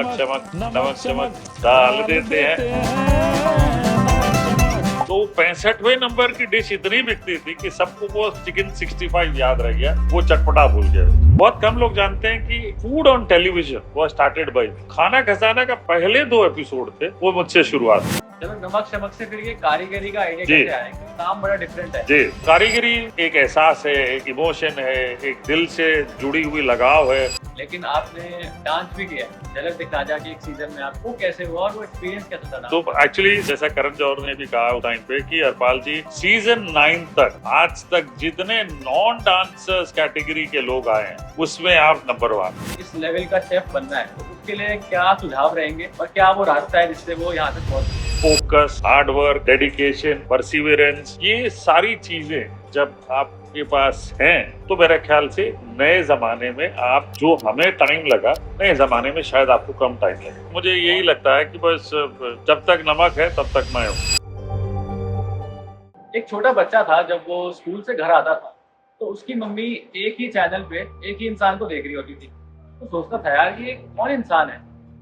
नमक चमक नमक चमक डाल देते हैं। तो 65वें नंबर की डिश इतनी बिकती थी कि सबको वो चिकन 65 याद रह गया, वो चटपटा भूल गए। बहुत कम लोग जानते हैं कि फूड ऑन टेलीविजन वो स्टार्टेड बाय खाना खजाना का पहले 2 एपिसोड थे वो मुझसे शुरुआत। चलो नमक चमक से फिर ये कारीगरी का आइडिया जी। कैसे आया? काम बड़ा डिफरेंट है। जी, कारीगरी एक एहसास है, एक इमोशन है, एक दिल से जुड़ी हुई लगाव है। लेकिन आपने डांस भी किया है। झलक दिखला जा के एक सीजन में आपको कैसे हुआ और वो एक्सपीरियंस कैसा था? तो एक्चुअली जैसा करण जौहर ने भी कहा उस टाइम पे कि हरपाल जी सीजन 9 तक आज तक जितने नॉन डांसर्स कैटेगरी के लोग आए हैं उसमें आप नंबर 1। इस लेवल का शेफ बनना है तो उसके लिए क्या सुझाव रहेंगे और क्या वो रास्ता है जिससे वो यहाँ तक पहुंच? Focus, hard work, dedication, Perseverance, ये सारी चीजें जब आपके पास हैं तो मेरे ख्याल से नए जमाने में आप जो हमें टाइम लगा नए जमाने में शायद आपको कम टाइम लगे। मुझे यही लगता है कि बस जब तक नमक है तब तक मैं हूँ। एक छोटा बच्चा था जब वो स्कूल से घर आता था तो उसकी मम्मी एक ही चैनल पे एक ही इंसान को देख रही होती थी। तो सोचता था यार ये कौन इंसान है।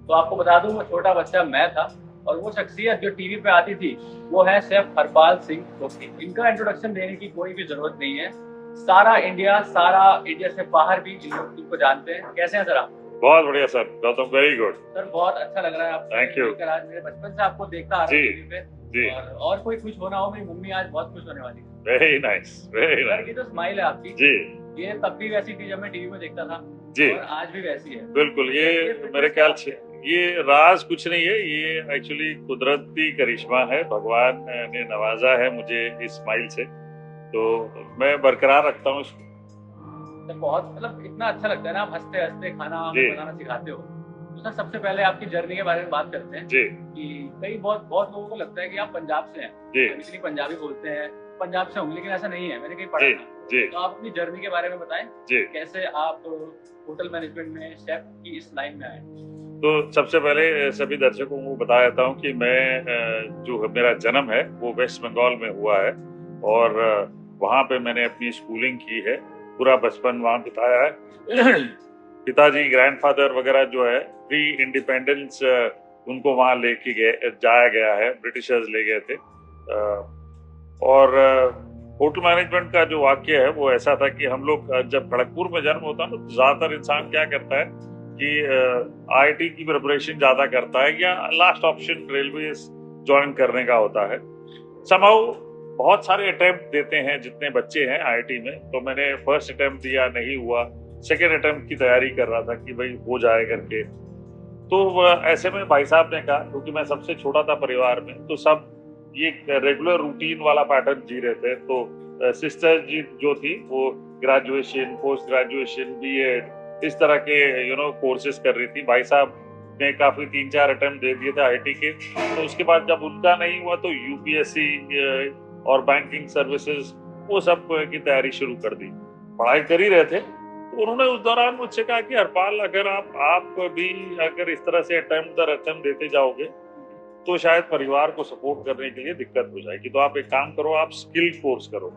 तो आपको बता दूं वो छोटा बच्चा मैं था और वो शख्सियत जो टीवी पे आती थी वो है शेफ हरपाल सिंह कोकी। इनका इंट्रोडक्शन देने की कोई भी जरूरत नहीं है। सारा इंडिया से बाहर भी इनको जानते हैं। कैसे हैं सर आप? बहुत बढ़िया sir, Gautam, very good sir बहुत अच्छा लग रहा है आपको। Thank you. आज मेरे बचपन से आपको देखता आ रहा हूँ टीवी पे। जी। और कोई खुश होना हो, मेरी मम्मी आज बहुत खुश होने वाली है। Very nice, very sir nice. की जो स्माइल है आपकी जी ये तब भी वैसी थी जब मैं टीवी में देखता था जी, और आज भी वैसी है। बिल्कुल। ये मेरे ख्याल से ये राज कुछ नहीं है, ये एक्चुअली कुदरती करिश्मा है। भगवान ने नवाजा है मुझे इस स्माइल से, तो मैं बरकरार रखता हूँ इसको। तो बहुत मतलब इतना अच्छा लगता है ना, आप हंसते हंसते खाना जी। बनाना सिखाते हो। तो सर सबसे पहले आपकी जर्नी के बारे में बात करते हैं जी कि कई बहुत लोगों को लगता है कि आप पंजाब से हैं, जी इसलिए पंजाबी बोलते हैं, पंजाब से हूँ, लेकिन ऐसा नहीं है, मैंने कहीं पढ़ा जी था। जी तो आप अपनी जर्नी के बारे में बताएं, जी। कैसे आप होटल मैनेजमेंट में शेफ की इस लाइन में आए? तो सबसे पहले सभी दर्शकों को बता देता हूँ कि मैं जो मेरा जन्म है वो वेस्ट बंगाल में हुआ है और वहाँ पे मैंने अपनी स्कूलिंग की है, पूरा बचपन वहाँ बिताया है। पिताजी, ग्रैंडफादर वगैरह जो है प्री इंडिपेंडेंस उनको वहाँ लेके जाया गया है, ब्रिटिशर्स ले गए थे। और होटल मैनेजमेंट का जो वाक्य है वो ऐसा था कि हम लोग जब खड़गपुर में जन्म होता है तो ज्यादातर इंसान क्या करता है कि आईआईटी की प्रिपरेशन ज्यादा करता है या लास्ट ऑप्शन रेलवे ज्वाइन करने का होता है। समहाउ बहुत सारे अटेम्प्ट देते हैं जितने बच्चे हैं आईआईटी में, तो मैंने फर्स्ट अटेम्प्ट दिया, नहीं हुआ। सेकेंड अटेम्प्ट की तैयारी कर रहा था कि भाई हो जाए करके। तो ऐसे में भाई साहब ने कहा, क्योंकि मैं सबसे छोटा था परिवार में, तो सब ये रेगुलर रूटीन वाला पैटर्न जी रहे थे। तो सिस्टर जी जो थी वो ग्रेजुएशन, पोस्ट ग्रेजुएशन, बीएड इस तरह के कोर्सेज कर रही थी। भाई साहब ने काफी 3-4 अटेम्प्ट दे दिए थे आईआईटी के। तो उसके बाद जब उनका नहीं हुआ तो यूपीएससी और बैंकिंग सर्विसेज वो सब की तैयारी शुरू कर दी। पढ़ाई कर ही रहे थे तो उन्होंने उस दौरान मुझसे कहा कि हरपाल अगर आप भी अगर इस तरह से अटेम्प्ट दर अटेम्प्ट देते जाओगे तो शायद परिवार को सपोर्ट करने के लिए दिक्कत हो जाएगी। तो आप एक काम करो, आप स्किल कोर्स करो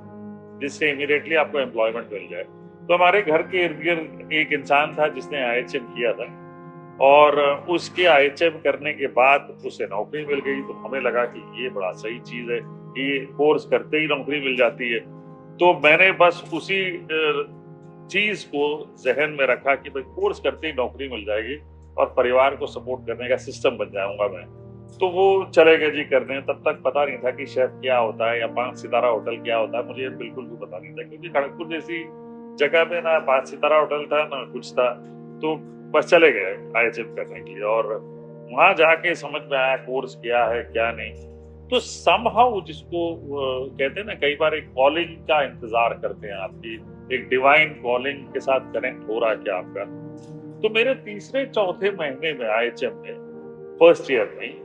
जिससे इमीडिएटली आपको एम्प्लॉयमेंट मिल जाए। तो हमारे घर के इर्द गिर्द एक इंसान था जिसने आईएचएम किया था और उसके आईएचएम करने के बाद उसे नौकरी मिल गई। तो हमें लगा कि ये बड़ा सही चीज है कि कोर्स करते ही नौकरी मिल जाती है। तो मैंने बस उसी चीज को जहन में रखा कि भाई कोर्स करते ही नौकरी मिल जाएगी और परिवार को सपोर्ट करने का सिस्टम बन जाऊंगा मैं। तो वो चले गए जी करने। तब तक पता नहीं था कि शेफ क्या होता है या 5 सितारा होटल क्या होता है, मुझे बिल्कुल भी पता नहीं था, क्योंकि खड़गपुर जैसी जगह में ना 5 सितारा होटल था ना कुछ था। तो बस चले गए आईएचएम करने के लिए और वहां जाके समझ में आया कोर्स क्या है क्या नहीं। तो समहाउ जिसको कहते हैं ना, कई बार एक कॉलिंग का इंतजार करते हैं, आपकी एक डिवाइन कॉलिंग के साथ कनेक्ट हो रहा है क्या आपका। तो मेरे तीसरे चौथे महीने में आईएचएम में फर्स्ट ईयर में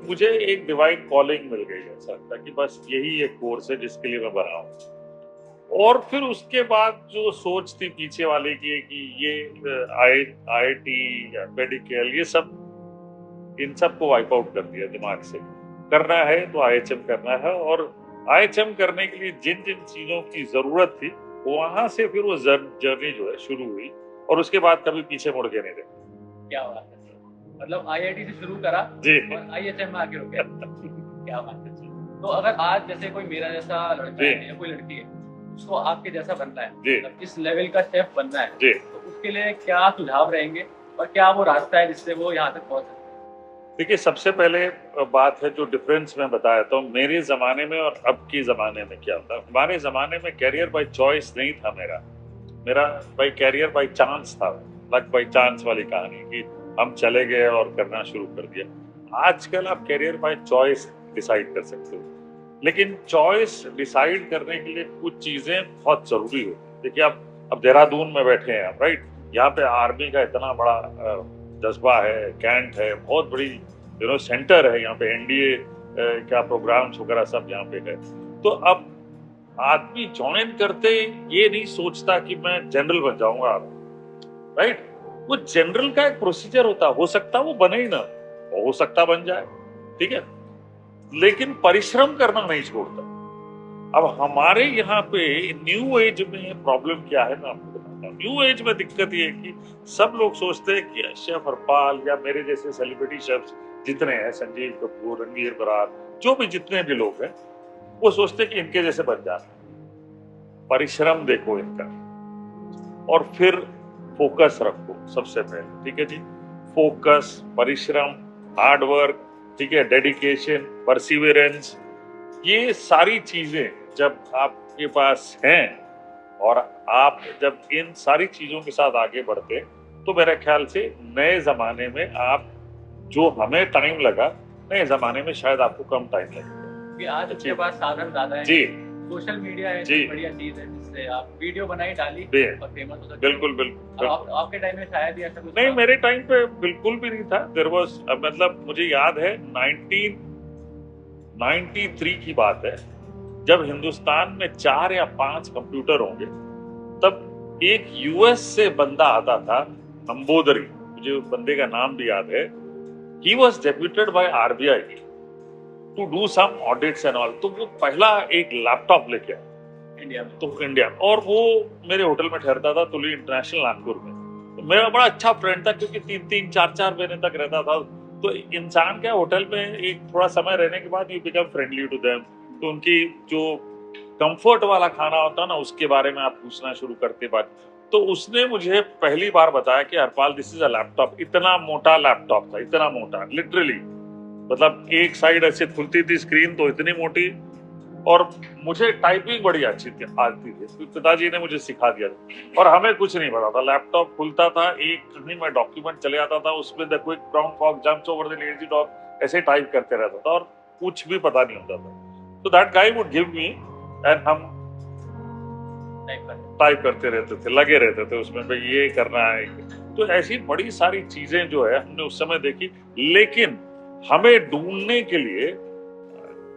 मुझे एक डिवाइन कॉलिंग मिल गई है सर, ताकि बस यही एक कोर्स है जिसके लिए मैं बना हूँ। और फिर उसके बाद जो सोच थी पीछे वाले की कि ये आईआईटी मेडिकल ये सब, इन सबको वाइप आउट कर दिया दिमाग से। करना है तो आईएचएम करना है और आईएचएम करने के लिए जिन जिन चीजों की जरूरत थी वहां से फिर वो जर्नी जो है शुरू हुई और उसके बाद कभी पीछे मुड़ के नहीं देखा। क्या बात है। मतलब आईआईटी से शुरू करा जी और आईएचएम में आके रुके। क्या बात है। तो अगर आज जैसे कोई मेरा जैसा लड़का जी है या कोई लड़की है, उसको आपके जैसा बनना है, जी मतलब इस लेवल का शेफ बनना है, जी। तो उसके लिए क्या सुझाव रहेंगे और क्या वो रास्ता है जिससे वो यहाँ तक पहुँच सकते हैं? देखिए, सबसे पहले बात है जो डिफरेंस मैं बताया था मेरे ज़माने में और अब के ज़माने में क्या होता है। हमारे ज़माने में करियर बाय चॉइस नहीं था मेरा। मेरा बाय करियर बाय चांस था, लक बाय चांस वाली कहानी कि हम चले गए और करना शुरू कर दिया। आजकल आप करियर बाय चॉइस डिसाइड कर सकते हो, लेकिन चॉइस डिसाइड करने के लिए कुछ चीज़ें बहुत ज़रूरी होती हैं। देखिए, आप अब देहरादून में बैठे हैं आप, राइट? यहाँ पे आर्मी का इतना बड़ा जज्बा है, कैंट है, बहुत बड़ी सेंटर है यहाँ पे, एनडीए का प्रोग्राम्स वगैरह सब यहाँ पे है। तो अब आदमी ज्वाइन करते ये नहीं सोचता कि मैं जनरल बन जाऊंगा, राइट? वो जनरल का एक प्रोसीजर होता है, हो सकता वो बने ही ना, हो सकता बन जाए, ठीक है, लेकिन परिश्रम करना नहीं छोड़ता। अब हमारे यहाँ पे न्यू एज में प्रॉब्लम क्या है मैं आपको बताता हूँ। न्यू एज में दिक्कत ये है कि सब लोग सोचते हैं कि शेफ हरपाल या मेरे जैसे सेलिब्रिटी शेफ्स जितने हैं, संजीव कपूर, रणवीर बरार, जो भी जितने भी लोग हैं, वो सोचते हैं कि इनके जैसे बन जाते। परिश्रम देखो इनका और फिर फोकस रखो सबसे पहले, ठीक है जी? फोकस, परिश्रम, हार्ड वर्क, ठीक है, डेडिकेशन, परसिवियरेंस, ये सारी चीजें जब आपके पास हैं और आप जब इन सारी चीजों के साथ आगे बढ़ते, तो मेरे ख्याल से नए जमाने में आप जो हमें टाइम लगा, नए जमाने में शायद आपको कम टाइम लगेगा। कि आज आपके पास साधन ज्यादा है जी, सोशल मीडिया है, जी, बढ़िया चीज है जिससे आप वीडियो बनाई डाली जी, और फेमस हो सकते हो। बिल्कुल बिल्कुल। अब आपके टाइम में शायद ही ऐसा कुछ नहीं, था। मेरे टाइम पे बिल्कुल भी नहीं था। देयर वाज, मतलब मुझे याद है 1993 की बात है, जब हिंदुस्तान में 4 या 5 कंप्यूटर होंगे, तब एक यूएस से बंदा आता था, नंबोदरी, मुझे उस बंदे का नाम भी याद है। He was deputed by RBI to do some audits and all. तो वो पहला एक लैपटॉप लेके आया इंडिया में। तो इंडिया में, और वो मेरे होटल में ठहरता था, तुली इंटरनेशनल नागपुर में। तो मेरा बड़ा अच्छा फ्रेंड था, क्योंकि 3-3, 4-4 महीने तक रहता था। तो इंसान क्या, होटल में एक थोड़ा समय रहने के बाद you become friendly to them. तो उनकी जो कंफर्ट वाला खाना होता है ना, उसके बारे में आप पूछना शुरू करते बात। तो उसने मुझे पहली बार बताया कि Harpal, this is a laptop. इतना मोटा लैपटॉप था, इतना मोटा, लिटरली, मतलब एक साइड ऐसे खुलती थी स्क्रीन तो इतनी मोटी, और मुझे टाइपिंग बड़ी अच्छी थी, आती थी, तो पिताजी ने मुझे सिखा दिया था। और हमें कुछ नहीं पता था, लैपटॉप खुलता था, एक कहीं में डॉक्यूमेंट चले आता था, उसमें the quick brown fox jumps over the lazy dog, ऐसे टाइप करते रहता था, और कुछ भी पता नहीं होता था। तो that guy would give me, and हम टाइप करते रहते थे, लगे रहते थे उसमें, भाई ये करना है। तो ऐसी बड़ी सारी चीजें जो है हमने उस समय देखी। लेकिन हमें ढूंढने के लिए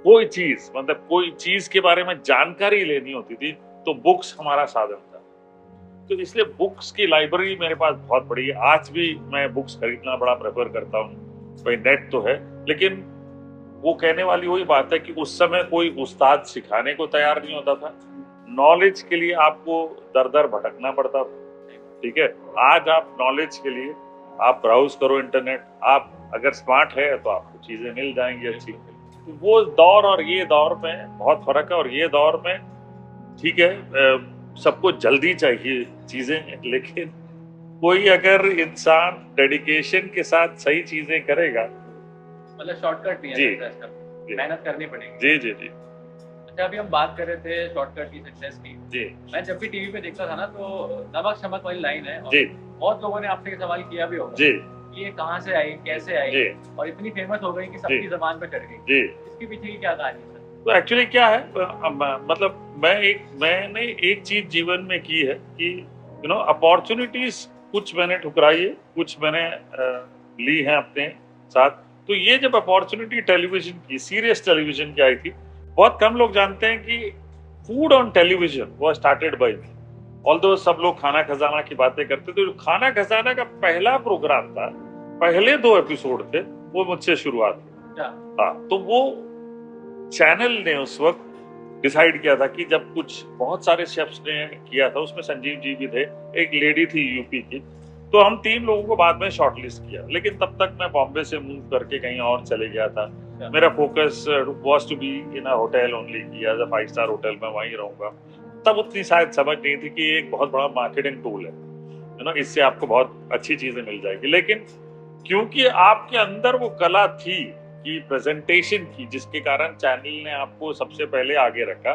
कोई चीज, मतलब कोई चीज के बारे में जानकारी लेनी होती थी, तो बुक्स हमारा साधन था। तो इसलिए बुक्स की लाइब्रेरी मेरे पास बहुत बड़ी है। आज भी मैं बुक्स खरीदना बड़ा प्रेफर करता हूँ। भाई नेट तो है, लेकिन वो कहने वाली वही बात है कि उस समय कोई उस्ताद सिखाने को तैयार नहीं होता था। नॉलेज के लिए आपको दर दर भटकना पड़ता था, ठीक है? आज आप नॉलेज के लिए आप ब्राउज करो इंटरनेट, आप अगर स्मार्ट है तो आपको चीजें मिल जाएंगी अच्छी। तो वो दौर और ये दौर में बहुत फर्क है। और ये दौर में ठीक है, सबको जल्दी चाहिए चीजें, लेकिन कोई अगर इंसान डेडिकेशन के साथ सही चीजें करेगा, मतलब शॉर्टकट नहीं जी, है सक्सेस का, मेहनत करनी पड़ेगी। जी जी जी अच्छा, अभी हम बात कर रहे थे शॉर्टकट की, सक्सेस की। जी मैं जब भी टीवी पे देखता था ना, तो नमक शमक वाली लाइन है, और जी बहुत लोगों ने आपसे सवाल किया भी होगा जी कि ये कहाँ से आई, कैसे आई, जी और इतनी फेमस हो गई कि सबकी जबान पे चढ़ गई। जी। इसके पीछे की क्या कहानी है? तो एक्चुअली क्या है, मतलब मैंने एक चीज जीवन में की है कि अपॉर्चुनिटीज कुछ मैंने ठुकराई है, कुछ मैंने ली है अपने साथ। तो ये जब अपॉर्चुनिटी टेलीविजन की, सीरियस टेलीविजन की आई थी, बहुत कम लोग जानते हैं कि फूड ऑन टेलीविजन वो स्टार्टेड बाय मी। ऑल्दो सब लोग खाना खजाना की बातें करते थे, तो खाना खजाना का पहला प्रोग्राम था, पहले 2 एपिसोड थे, वो मुझसे शुरुआत हुई। हाँ, तो वो चैनल ने उस वक्त डिसाइड किया था कि जब कुछ बहुत सारे शेफ्स ने किया था, उसमें संजीव जी भी थे, एक लेडी थी यूपी की, तो हम 3 लोगों को बाद में शॉर्टलिस्ट किया, लेकिन तब तक मैं बॉम्बे से मूव करके कहीं और चले गया था। मेरा focus was to be in a hotel only, कि एज अ 5 स्टार होटल में वहीं रहूंगा। तब उतनी शायद समझ नहीं थी कि एक बहुत बड़ा मार्केटिंग टूल है, यू नो, इससे आपको बहुत अच्छी चीजें मिल जाएगी। लेकिन क्योंकि आपके अंदर वो कला थी कि प्रेजेंटेशन की, जिसके कारण चैनल ने आपको सबसे पहले आगे रखा,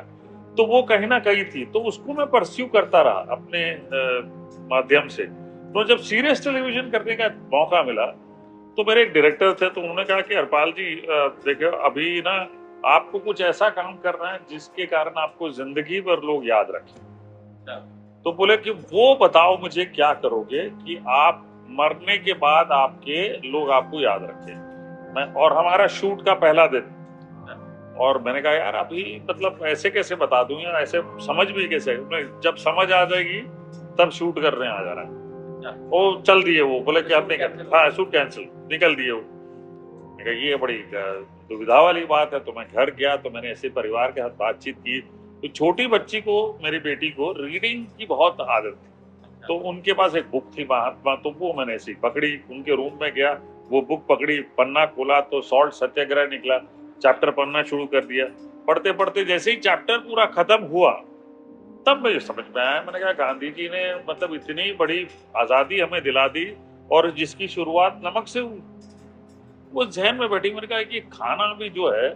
तो वो कहीं ना कहीं थी, तो उसको मैं परस्यू करता रहा अपने माध्यम से। तो जब सीरियस टेलीविजन करने का मौका मिला, तो मेरे एक डायरेक्टर थे, तो उन्होंने कहा कि हरपाल जी देखो, अभी ना आपको कुछ ऐसा काम करना है जिसके कारण आपको जिंदगी भर लोग याद रखें। तो बोले कि वो बताओ मुझे क्या करोगे कि आप मरने के बाद आपके लोग आपको याद रखें। और हमारा शूट का पहला दिन, और मैंने कहा यार अभी मतलब ऐसे कैसे बता दूं, या ऐसे समझ भी कैसे, जब समझ आ जाएगी तब शूट करने आ जाना है। वो चल दिए, वो बोले कि आप नहीं, हाँ शूट कैंसिल, निकल दिए वो। ये बड़ी दुविधा वाली बात है। तो मैं घर गया, तो मैंने ऐसे परिवार के साथ बातचीत की। तो छोटी बच्ची को, मेरी बेटी को रीडिंग की बहुत आदत थी, तो उनके पास एक बुक थी महात्मा, तो वो मैंने ऐसी पकड़ी, उनके रूम में गया, वो बुक पकड़ी, पन्ना खोला तो सॉल्ट सत्याग्रह निकला, चैप्टर पढ़ना शुरू कर दिया। पढ़ते पढ़ते जैसे ही चैप्टर पूरा खत्म हुआ, तब मुझे समझ में आया, मैंने कहा गांधी जी ने मतलब इतनी बड़ी आजादी हमें दिला दी, और जिसकी शुरुआत नमक से हुई। वो जहन में बैठी, मैंने कहा कि खाना भी जो है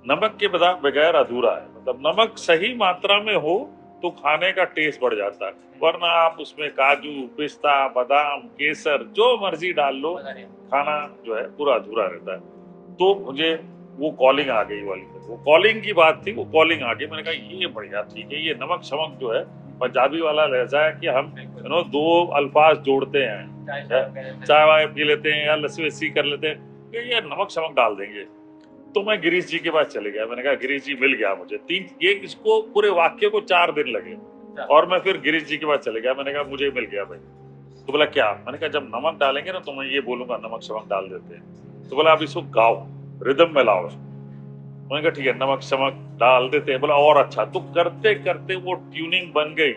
नमक के बगैर अधूरा है। मतलब नमक सही मात्रा में हो तो खाने का टेस्ट बढ़ जाता है, वरना आप उसमें काजू, पिस्ता, बादाम, केसर जो मर्जी डाल लो, खाना जो है पूरा अधूरा रहता है। तो मुझे वो कॉलिंग आ गई वाली, वो कॉलिंग की बात थी, वो कॉलिंग आ गई। मैंने कहा ये बढ़िया, ठीक है, ये नमक शमक जो है पंजाबी वाला लहजा है कि हम दो अल्फाज जोड़ते हैं, चाय वाय पी लेते हैं या लस्सी वस्सी कर लेते हैं, ये नमक शमक डाल देंगे। तो मैं गिरीश जी के पास चले गया, मैंने कहा गिरीश जी मिल गया मुझे। इसको पूरे वाक्य को 4 दिन लगे, और मैं फिर गिरीश जी के पास चले गया, मैंने कहा मुझे मिल गया भाई। तो बोला क्या? मैंने कहा जब नमक डालेंगे ना तो मैं ये बोलूंगा नमक शमक डाल देते हैं। तो बोला आप इसको गाओ, रिदम में लाओ। मैंने कहा ठीक है, नमक शमक डाल देते हैं। बोला और अच्छा। तो करते करते वो ट्यूनिंग बन गई,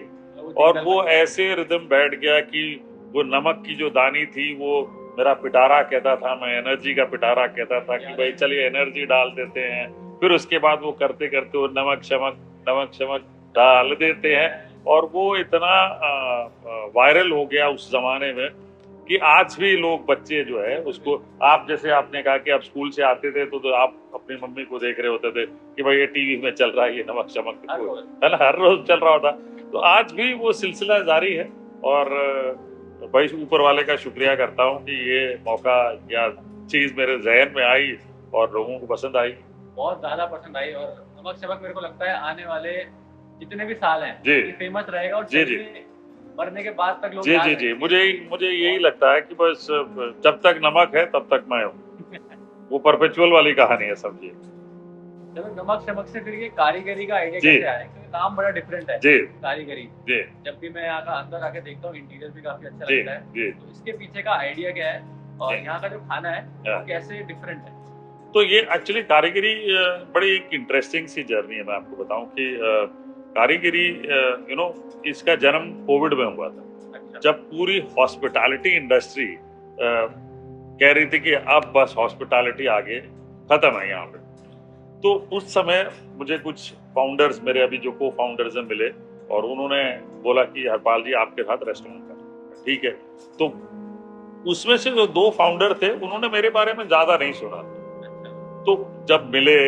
और वो ऐसे रिदम बैठ गया कि वो नमक की जो दानी थी, वो मेरा पिटारा कहता था, मैं एनर्जी का पिटारा कहता था कि भाई चलिए एनर्जी डाल देते हैं। फिर उसके बाद वो करते करते वो नमक शमक डाल देते हैं, और वो इतना वायरल हो गया उस जमाने में कि आज भी लोग, बच्चे जो है उसको, आप जैसे आपने कहा कि आप स्कूल से आते थे तो आप अपनी मम्मी को देख रहे होते थे कि भाई ये टीवी में चल रहा है, ये नमक शमक है ना, हर रोज चल रहा होता। तो आज भी वो सिलसिला जारी है, और भाई ऊपर वाले का शुक्रिया करता हूँ कि ये मौका या चीज मेरे जहन में आई और लोगों को पसंद आई, बहुत ज्यादा पसंद आई। और नमक शमक मेरे को लगता है आने वाले जितने भी साल हैं जी फेमस रहेगा, और जी जी मरने के बाद तक लोग जी जी मुझे यही लगता है कि बस जब तक नमक है तब तक मैं हूँ। वो परपेचुअल वाली कहानी है, समझिए। चलो नमक शमक से फिर ये कारीगरी का आइडिया कैसे आया? क्योंकि काम बड़ा डिफरेंट है जी, कारीगरी जी। जब भी मैं यहाँ का अंदर आके देखता हूँ, इंटीरियर भी काफी अच्छा लगता है। जी। तो इसके पीछे का आइडिया क्या है, और यहाँ का जो खाना है वो कैसे डिफरेंट है? तो ये एक्चुअली कारीगरी बड़ी एक इंटरेस्टिंग सी जर्नी है। मैं आपको बताऊं कि कारीगरी इसका जन्म कोविड में हुआ था। अच्छा। जब पूरी हॉस्पिटैलिटी इंडस्ट्री कह रही थी कि अब बस हॉस्पिटैलिटी आगे खत्म है यहाँ पे, तो उस समय मुझे कुछ फाउंडर्स, मेरे अभी जो को फाउंडर्स हैं, मिले, और उन्होंने बोला कि हरपाल जी आपके साथ रेस्टोरेंट कर, ठीक है। तो उसमें से जो 2 फाउंडर थे, उन्होंने मेरे बारे में ज्यादा नहीं सुना। तो जब मिले,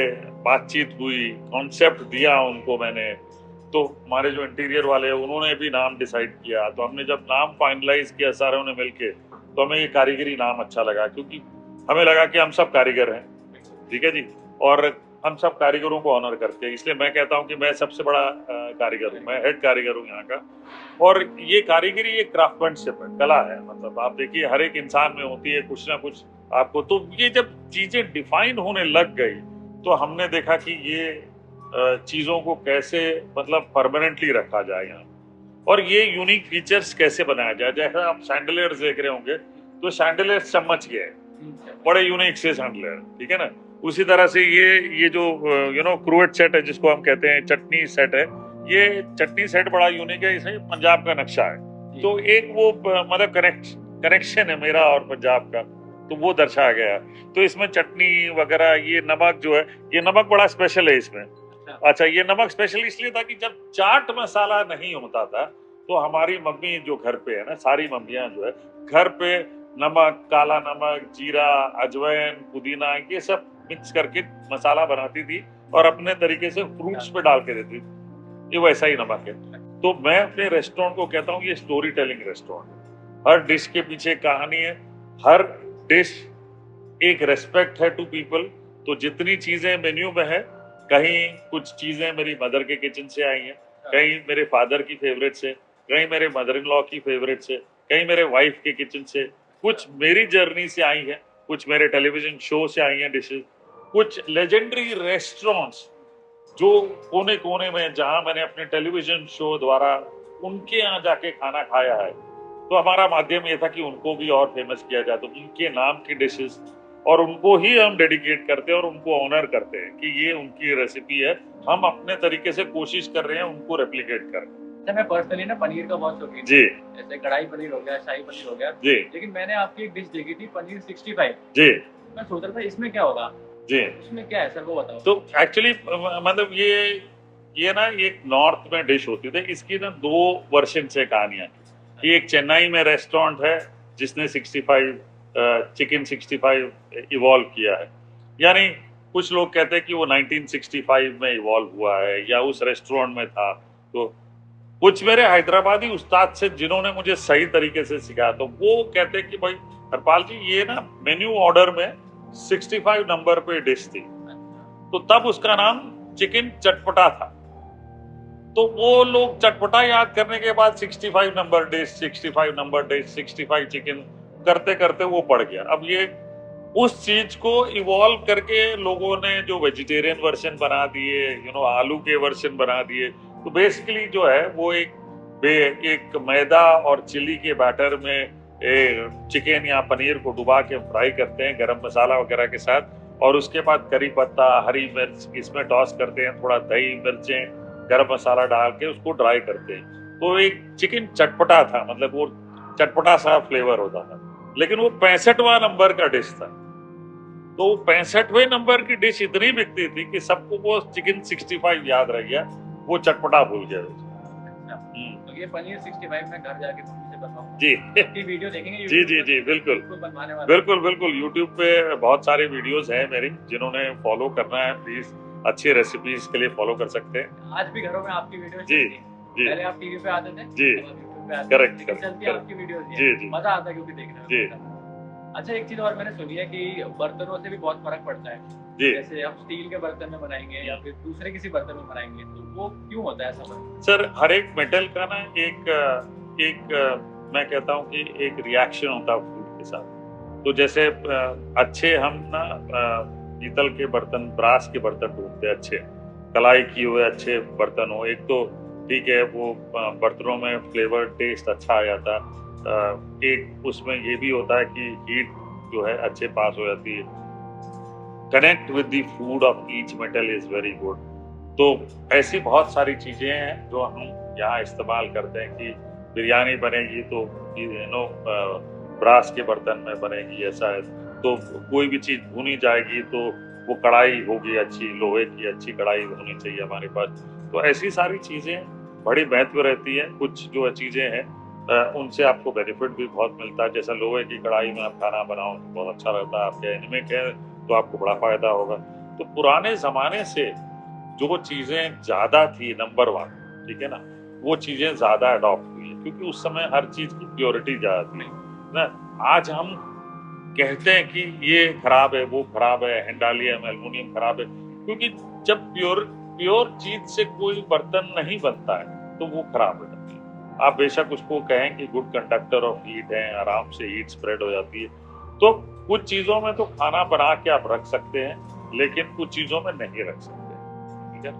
बातचीत हुई, कॉन्सेप्ट दिया उनको मैंने, तो हमारे जो इंटीरियर वाले हैं उन्होंने भी नाम डिसाइड किया। तो हमने जब नाम फाइनलाइज किया सारों ने मिलके, तो हमें ये कारीगरी नाम अच्छा लगा, क्योंकि हमें लगा कि हम सब कारीगर हैं, ठीक है जी, और हम सब कारीगरों को ऑनर करते हैं। इसलिए मैं कहता हूँ कि मैं सबसे बड़ा कारीगर हूँ, मैं हेड कारीगर हूँ यहाँ का। और ये कारीगरी एक क्राफ्टमैनशिप है, कला है। मतलब आप देखिए हर एक इंसान में होती है कुछ ना कुछ आपको। तो ये जब चीजें डिफाइन होने लग गई, तो हमने देखा कि ये चीजों को कैसे मतलब परमानेंटली रखा जाए यहाँ, और ये यूनिक फीचर्स कैसे बनाया जाए। जैसे आप सैंडलियर्स देख रहे होंगे, तो सैंडलियर चम्मच के है, बड़े यूनिक से सैंडलियर, ठीक है ना। उसी तरह से ये जो क्रूएट सेट है, जिसको हम कहते हैं चटनी सेट है, ये चटनी सेट बड़ा यूनिक है, इसे पंजाब का नक्शा है। तो एक वो मतलब कनेक्ट कनेक्शन है मेरा और पंजाब का, तो वो दर्शाया गया है। तो इसमें चटनी वगैरह, ये नमक जो है, ये नमक बड़ा स्पेशल है इसमें। अच्छा, ये नमक स्पेशल इसलिए था कि जब चाट मसाला नहीं होता था तो हमारी मम्मी जो घर पे है ना, सारी मम्मियां जो है घर पे नमक, काला नमक, जीरा, अजवाइन, पुदीना, ये सब मिक्स करके मसाला बनाती थी और अपने तरीके से फ्रूट्स पे डाल के देती थी। ये वैसा ही नमक है। तो मैं अपने रेस्टोरेंट को कहता हूँ ये स्टोरी टेलिंग रेस्टोरेंट है। हर डिश के पीछे कहानी है, हर डिश एक रेस्पेक्ट है टू पीपल। तो जितनी चीजें मेन्यू में है, कहीं कुछ चीजें मेरी मदर के किचन से आई हैं, कहीं मेरे फादर की फेवरेट से, कहीं मेरे मदर इन लॉ की फेवरेट से, कहीं मेरे वाइफ के किचन से, कुछ मेरी जर्नी से आई है, कुछ मेरे टेलीविजन शो से आई हैं डिशेज, कुछ लेजेंडरी रेस्टोरेंट्स जो कोने कोने में, जहां मैंने अपने टेलीविजन शो द्वारा उनके यहाँ जाके खाना खाया है। तो हमारा माध्यम ये था कि उनको भी और फेमस किया जाए, तो उनके नाम की डिशेस और उनको ही हम डेडिकेट करते हैं और उनको ऑनर करते हैं कि ये उनकी रेसिपी है, हम अपने तरीके से कोशिश कर रहे हैं उनको रेप्लिकेट करें। मैं पर्सनली ना पनीर का बहुत शौकीन जी, जैसे कढ़ाई पनीर हो गया, शाही पनीर हो गया जी, लेकिन मैंने आपकी एक डिश देखी थी पनीर 65। जी, मैं सोच रहा था इसमें क्या होगा, जी। इसमें क्या है सर, वो बताओ। तो एक्चुअली मतलब ये ना एक नॉर्थ में डिश होती थी, इसकी ना 2 वर्जन से कहानियां। ये एक चेन्नई में रेस्टोरेंट है जिसने 65 चिकन 65 इवॉल्व किया है, यानी कुछ लोग कहते हैं कि वो 1965 में इवॉल्व हुआ है या उस रेस्टोरेंट में था। तो कुछ मेरे हैदराबादी उस्ताद से जिन्होंने मुझे सही तरीके से सिखाया, तो वो कहते हैं कि भाई हरपाल जी, ये ना मेन्यू ऑर्डर में 65 नंबर पे डिश थी, तो तब उसका नाम चिकन चटपटा था। तो वो लोग चटपटा याद करने के बाद 65 number dish, 65 number dish, 65 chicken करते करते वो पड़ गया। अब ये उस चीज को इवॉल्व करके लोगों ने जो वेजिटेरियन वर्जन बना दिए, आलू के वर्जन बना दिए। तो बेसिकली जो है वो एक मैदा और चिली के बैटर में चिकन या पनीर को डुबा के फ्राई करते हैं गरम मसाला वगैरह के साथ, और उसके बाद करी पत्ता, हरी मिर्च इसमें टॉस करते हैं, थोड़ा दही, मिर्चें, गरम मसाला डाल के उसको ड्राई करते हैं। तो एक चिकन चटपटा था, मतलब वो चटपटा सा फ्लेवर होता था। लेकिन वो 65वां नंबर का डिश था। तो 65वें नंबर की डिश इतनी बिकती थी कि सबको वो चिकन 65 याद रह गया, वो चटपटा भूल गया। तो ये पनीर 65 में घर जाके मम्मी से बनवाऊंगा जी, की वीडियो देखेंगे। जी जी जी, बिल्कुल बनवाने वाला, बिल्कुल बिल्कुल। यूट्यूब पे बहुत सारे वीडियोस हैं मेरी, जिन्होंने फॉलो करना है प्लीज अच्छी रेसिपीज के लिए फॉलो कर सकते हैं। आज भी घरों में आपकी वीडियो जी जी, पहले आप टीवी पे आते थे, जी, करेक्ट, चलती आपकी वीडियोस, जी जी, मजा आता है क्योंकि देखने में। जी। अच्छा, एक चीज और मैंने सुनी है कि बर्तनों से भी बहुत फर्क पड़ता है। जी, जैसे हम स्टील के बर्तन में बनाएंगे या फिर दूसरे किसी बर्तन में बनाएंगे, तो वो क्यों होता है ऐसा फर्क? सर हर एक मेटल का ना एक मैं कहता हूँ कि एक रिएक्शन होता है फूड के साथ। तो जैसे अच्छे हम ना पीतल के बर्तन, ब्रास के बर्तन ढूंढते हैं, अच्छे कलाई किए हुए अच्छे बर्तन हो। एक तो ठीक है, वो बर्तनों में फ्लेवर टेस्ट अच्छा आ जाता है। एक उसमें ये भी होता है कि हीट जो है अच्छे पास हो जाती है। Connect with the food of each metal is very good. तो ऐसी बहुत सारी चीजें हैं जो हम यहाँ इस्तेमाल करते हैं कि बिरयानी बनेगी तो ब्रास के बर्तन में बनेगी, ऐसा है। तो कोई भी चीज भुनी जाएगी तो वो कढ़ाई होगी अच्छी, लोहे की अच्छी कढ़ाई होनी चाहिए हमारे पास। तो ऐसी सारी चीजें बड़ी महत्व रहती है। कुछ जो चीजें हैं उनसे आपको बेनिफिट भी बहुत मिलता है। जैसा लोहे की कढ़ाई में आप खाना बनाओ तो बहुत अच्छा रहता है, आपके एनिमिक है तो आपको बड़ा फायदा होगा। तो पुराने जमाने से जो चीजें ज्यादा थी नंबर 1, ठीक है ना, वो चीजें ज्यादा अडॉप्ट हुई है क्योंकि उस समय हर चीज की प्योरिटी ज्यादा थी ना। आज हम कहते हैं कि ये खराब है, वो खराब है, हैंडालियम एल्युमिनियम खराब है, क्योंकि जब प्योर चीज से कोई बर्तन नहीं बनता है तो वो खराब हो जाती है। आप बेशक उसको कहें कि गुड कंडक्टर ऑफ हीट है, आराम से हीट स्प्रेड हो जाती है। तो कुछ चीजों में तो खाना बना के आप रख सकते हैं, लेकिन कुछ चीजों में नहीं रख सकते, ठीक है।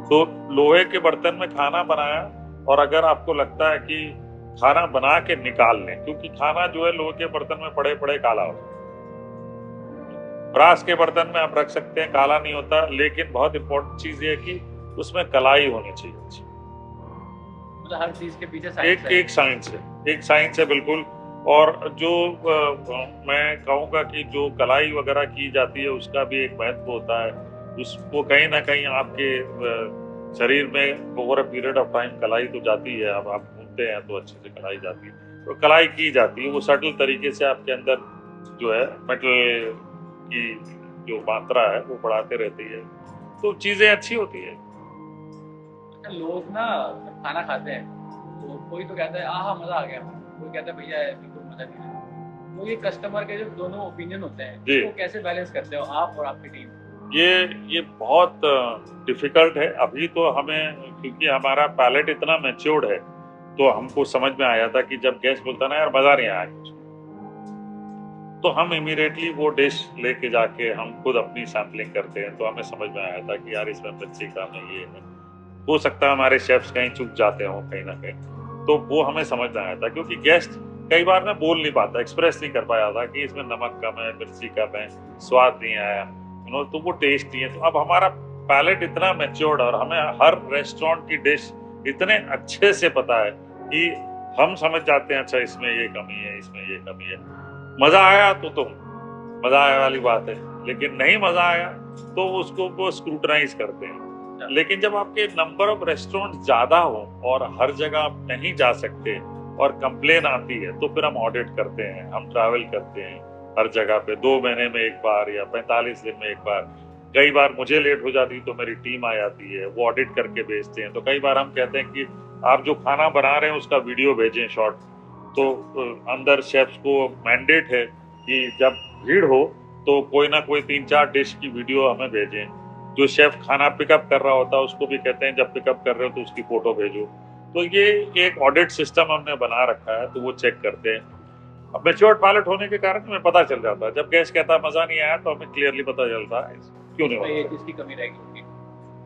तो लोहे के बर्तन में खाना बनाया, और अगर आपको लगता है कि खाना बना के निकाल लें, क्योंकि खाना जो है लोहे के बर्तन में पड़े पड़े काला होता है। ब्रास के बर्तन में आप रख सकते हैं, काला नहीं होता। लेकिन बहुत इंपॉर्टेंट चीज ये है कि उसमें कलाई होनी चाहिए अच्छी। मतलब हर चीज के पीछे एक साइंस है, एक साइंस है बिल्कुल। और जो मैं कहूँगा कि जो कलाई वगैरह की जाती है उसका भी एक महत्व होता है। उसको कहीं ना कहीं आपके शरीर में over a period of time कलाई तो जाती है। अब आप घूमते हैं तो अच्छे से कलाई जाती है, तो कलाई की जाती है। वो सटल तरीके से आपके अंदर जो है मेटल की जो मात्रा है वो बढ़ाते रहती है, तो चीजें अच्छी होती है। लोग ना जब खाना खाते हैं तो कोई तो कहता है आहा मजा आ गया, कोई कहता है भैया बिल्कुल मजा नहीं आया। तो ये कस्टमर के जो दोनों ओपिनियन होते हैं जी। वो कैसे बैलेंस करते हो आप और आपकी टीम? ये बहुत डिफिकल्ट है अभी तो हमें, क्योंकि हमारा पैलेट इतना मैच्योर्ड है। तो हमको समझ में आया था कि जब गेस्ट बोलता ना यार मजा नहीं आया कुछ, तो हम इमीडिएटली वो डिश लेके जाके हम खुद अपनी सैम्पलिंग करते हैं। तो हमें समझ में आया था कि यार इसमें मिर्ची का में ये है। हो सकता है हमारे शेफ्स कहीं चूक जाते हो कहीं ना कहीं, तो वो हमें समझ में आया था। क्योंकि गेस्ट कई बार ना बोल नहीं पाता, एक्सप्रेस नहीं कर पाया था कि इसमें नमक कम है, मिर्ची कम है, स्वाद नहीं आया, तो वो टेस्ट नहीं है। तो अब हमारा पैलेट इतना मैच्योर्ड और हमें हर रेस्टोरेंट की डिश इतने अच्छे से पता है कि हम समझ जाते हैं अच्छा इसमें ये कमी है, इसमें ये कमी है। मजा आया तो मजा आया वाली बात है, लेकिन नहीं मजा आया तो उसको वो स्क्रूटनाइज करते हैं। लेकिन जब आपके नंबर ऑफ रेस्टोरेंट ज्यादा हो और हर जगह आप नहीं जा सकते और कंप्लेन आती है, तो फिर हम ऑडिट करते हैं, हम ट्रैवल करते हैं हर जगह पे 2 महीने में एक बार या 45 दिन में एक बार। कई बार मुझे लेट हो जाती तो मेरी टीम आ जाती है, वो ऑडिट करके भेजते हैं। तो कई बार हम कहते हैं कि आप जो खाना बना रहे हैं उसका वीडियो भेजें शॉर्ट। तो अंदर शेफ्स को मैंडेट है कि जब भीड़ हो तो कोई ना कोई 3-4 डिश की वीडियो हमें भेजें। जो शेफ खाना पिकअप कर रहा होता है उसको भी कहते हैं जब पिकअप कर रहे हो तो उसकी फोटो भेजो। तो ये एक ऑडिट सिस्टम हमने बना रखा है, तो वो चेक करते हैं। अब मैच्योर्ड पायलट होने के कारण हमें पता चल जाता है। जब गेस्ट कहता है मजा नहीं आया तो हमें क्लियरली पता चलता है क्यों नहीं ये चीज की कमी रहेगी होगी।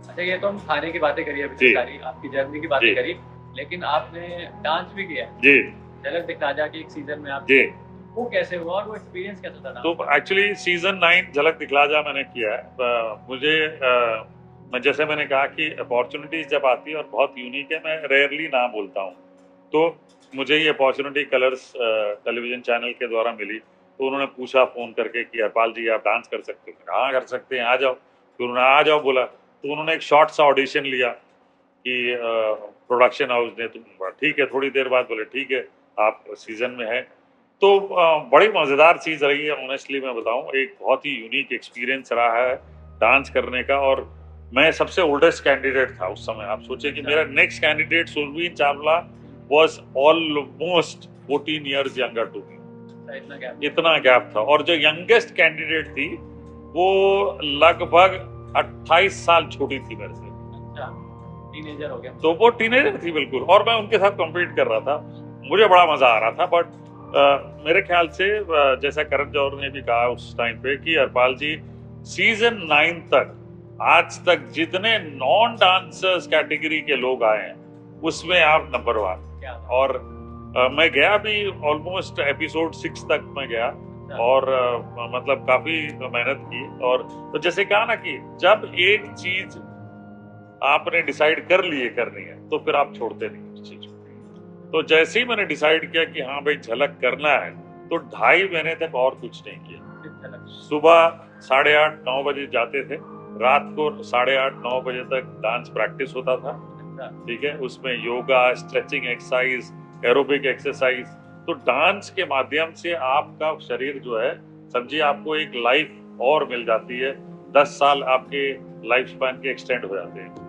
अच्छा, ये तो हम खाने की बातें करिए, अभी सारी आपकी जर्नी की बातें करी, लेकिन आपने डांस भी किया है जी। झलक दिखला जा के एक सीजन में आप जी, वो कैसे हुआ और वो एक्सपीरियंस कैसा था? तो एक्चुअली सीजन 9 झलक दिखला जा मैंने किया है। मुझे मैं जैसे मैंने कहा कि अपॉर्चुनिटीज जब आती है और बहुत यूनिक है, मैं रेयरली ना बोलता हूँ। तो मुझे ये अपॉर्चुनिटी कलर्स टेलीविजन चैनल के द्वारा मिली। तो उन्होंने पूछा फ़ोन करके कि हरपाल जी आप डांस कर सकते हैं? हाँ कर सकते हैं, आ जाओ। तो उन्होंने आ जाओ बोला, तो उन्होंने एक शॉर्ट सा ऑडिशन लिया कि प्रोडक्शन हाउस ने। तो ठीक है, थोड़ी देर बाद बोले ठीक है आप सीजन में है। तो बड़ी मज़ेदार चीज़ रही है, ऑनेस्टली मैं बताऊं, एक बहुत ही यूनिक एक्सपीरियंस रहा है डांस करने का। और मैं सबसे ओल्डेस्ट कैंडिडेट था उस समय। आप सोचिए कि मेरा next candidate Surveen Chawla was almost 14 years younger to me. इतना गैप था। और जो यंगेस्ट कैंडिडेट थी वो लगभग 28 साल छोटी थी मेरे से। टीनेजर हो गया। तो वो टीनेजर थी बिल्कुल, और मैं उनके साथ कम्पीट कर रहा था। मुझे बड़ा मजा आ रहा था। बट मेरे ख्याल से जैसा करण जौहर ने भी कहा उस टाइम पे कि हरपाल जी सीजन 9 तक आज तक जितने नॉन डांसर्स कैटेगरी के लोग आए हैं उसमें आप नंबर 1। और मैं गया भी ऑलमोस्ट एपिसोड 6 तक मैं गया। और मतलब काफी मेहनत की। और तो जैसे कहा ना कि जब एक चीज आपने डिसाइड कर लिए करनी है तो फिर आप छोड़ते नहीं उस चीज को। तो जैसे ही मैंने डिसाइड किया कि हाँ भाई झलक करना है, तो 2.5 महीने तक और कुछ नहीं किया। सुबह 8:30-9 बजे जाते थे, रात को 8:30-9 बजे तक डांस प्रैक्टिस होता था। ठीक है, उसमें yoga, stretching exercise, aerobic exercise. तो डांस के माध्यम से आपका शरीर जो है, समझिए आपको एक लाइफ और मिल जाती है। 10 साल आपके लाइफ स्पैन के एक्सटेंड हो जाते हैं।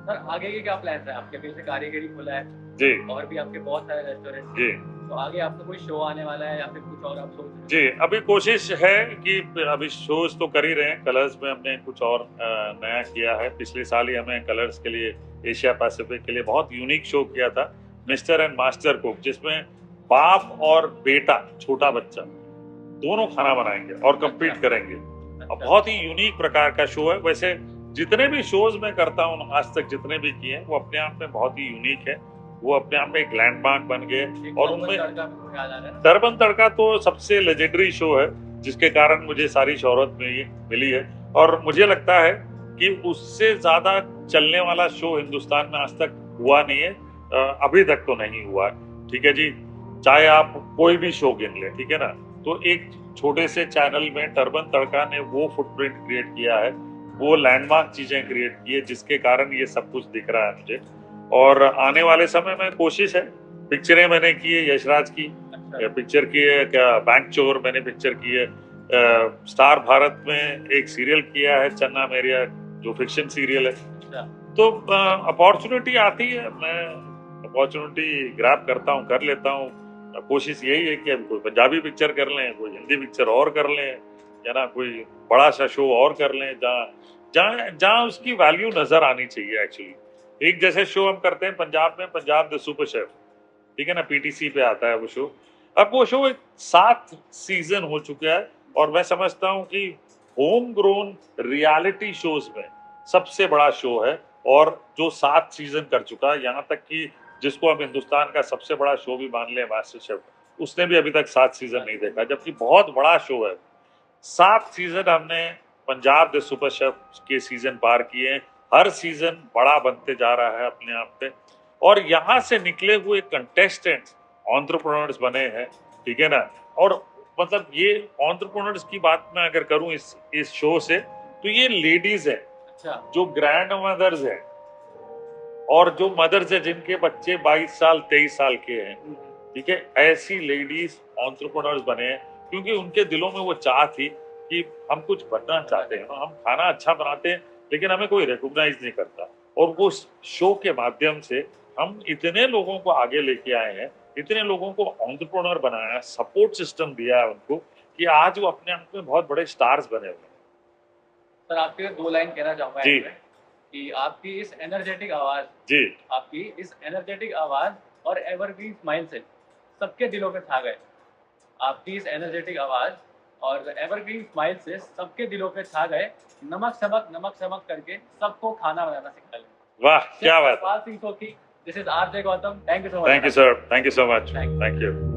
सर आगे के क्या प्लान है आपके? फिर से कारीगरी खोला है जी, और भी आपके बहुत सारे रेस्टोरेंट जी। तो आगे आपका कोई शो आने वाला है या फिर कुछ और आप सोच रहे हैं? जी, अभी कोशिश है कि अभी शोज तो कर ही रहे हैं। कलर्स में हमने कुछ और नया किया है। पिछले साल ही हमें कलर्स के लिए, एशिया पैसिफिक के लिए बहुत यूनिक शो किया था, मिस्टर एंड मास्टर कुक, जिसमें बाप और बेटा, छोटा बच्चा, दोनों खाना बनाएंगे और कम्पीट करेंगे। बहुत ही यूनिक प्रकार का शो है। वैसे जितने भी शोज मैं करता हूँ आज तक, जितने भी किए हैं, वो अपने आप में बहुत ही यूनिक है। वो अपने आप में एक लैंडमार्क बन गए। और उनमें दरबन तड़का तो सबसे लेजेंडरी शो है, जिसके कारण मुझे सारी शोहरत मिली है। और मुझे लगता है कि उससे ज्यादा चलने वाला शो हिंदुस्तान में आज तक हुआ नहीं है, अभी तक तो नहीं हुआ है। ठीक है जी। चाहे आप कोई भी शो गिन लें, ठीक है ना। तो एक छोटे से चैनल में टर्बन तड़का ने वो फुटप्रिंट क्रिएट किया है, वो लैंडमार्क चीजें क्रिएट की है, जिसके कारण ये सब कुछ दिख रहा है मुझे। और आने वाले समय में कोशिश है, पिक्चरें मैंने की है यशराज की, पिक्चर की है क्या बैंक चोर मैंने पिक्चर की है, स्टार भारत में एक सीरियल किया है चन्ना मेरिया, जो फिक्शन सीरियल है। तो अपॉर्चुनिटी आती है, मैं अपॉर्चुनिटी ग्रैब करता हूँ, कर लेता हूँ। कोशिश यही है कि अब कोई पंजाबी पिक्चर कर लें, कोई हिंदी पिक्चर और कर लें, या ना कोई बड़ा सा शो और कर लें, जहाँ जहाँ जहाँ उसकी वैल्यू नजर आनी चाहिए। एक्चुअली एक जैसे शो हम करते हैं पंजाब में, पंजाब द सुपर शेफ, ठीक है ना, पीटीसी पे आता है वो शो। अब वो शो 7 सीजन हो चुका है, और मैं समझता हूँ कि होम ग्रोन रियलिटी शोज में सबसे बड़ा शो है, और जो 7 सीजन कर चुका है, यहाँ तक कि जिसको हम हिंदुस्तान का सबसे बड़ा शो भी मान लें मास्टर शेफ, उसने भी अभी तक 7 सीजन नहीं देखा, जबकि बहुत बड़ा शो है। 7 सीजन हमने पंजाब द सुपर शेफ के सीजन पार किए, हर सीजन बड़ा बनते जा रहा है अपने आप पे, और यहाँ से निकले हुए कंटेस्टेंट्स एंटरप्रेन्योर्स बने हैं, ठीक है ना। और मतलब ये एंटरप्रेन्योर्स की बात मैं अगर करूं इस शो से, तो ये लेडीज है जो ग्रैंड मदर्स है, और जो मदर्स है जिनके बच्चे 22 साल 23 साल के हैं, ठीक है, ऐसी लेडीज एंटरप्रेन्योर्स बने हैं, क्योंकि उनके दिलों में वो चाह थी कि हम कुछ बनना चाहते हैं, हम खाना अच्छा बनाते हैं लेकिन हमें कोई रिकॉग्नाइज नहीं करता। और वो शो के माध्यम से हम इतने लोगों को आगे लेके आए हैं, इतने लोगों को एंटरप्रेन्योर बनाया, सपोर्ट सिस्टम दिया है उनको, कि आज वो अपने आप में बहुत बड़े स्टार्स बने हुए हैं। सर आपके 2 लाइन कहना चाहूंगा जी, कि आपकी इस एनर्जेटिक आवाज, जी, आपकी इस एनर्जेटिक आवाज और एवरग्रीन स्माइल से सबके दिलों पे छा गए। आपकी इस एनर्जेटिक आवाज और एवरग्रीन स्माइल से सबके दिलों पे छा गए। नमक समक करके सबको खाना बनाना सिखा ले। वाह क्या बात। सिंह सोकी, this is RJ Gautam, thank you so much. Thank you sir, thank you so much, thank you.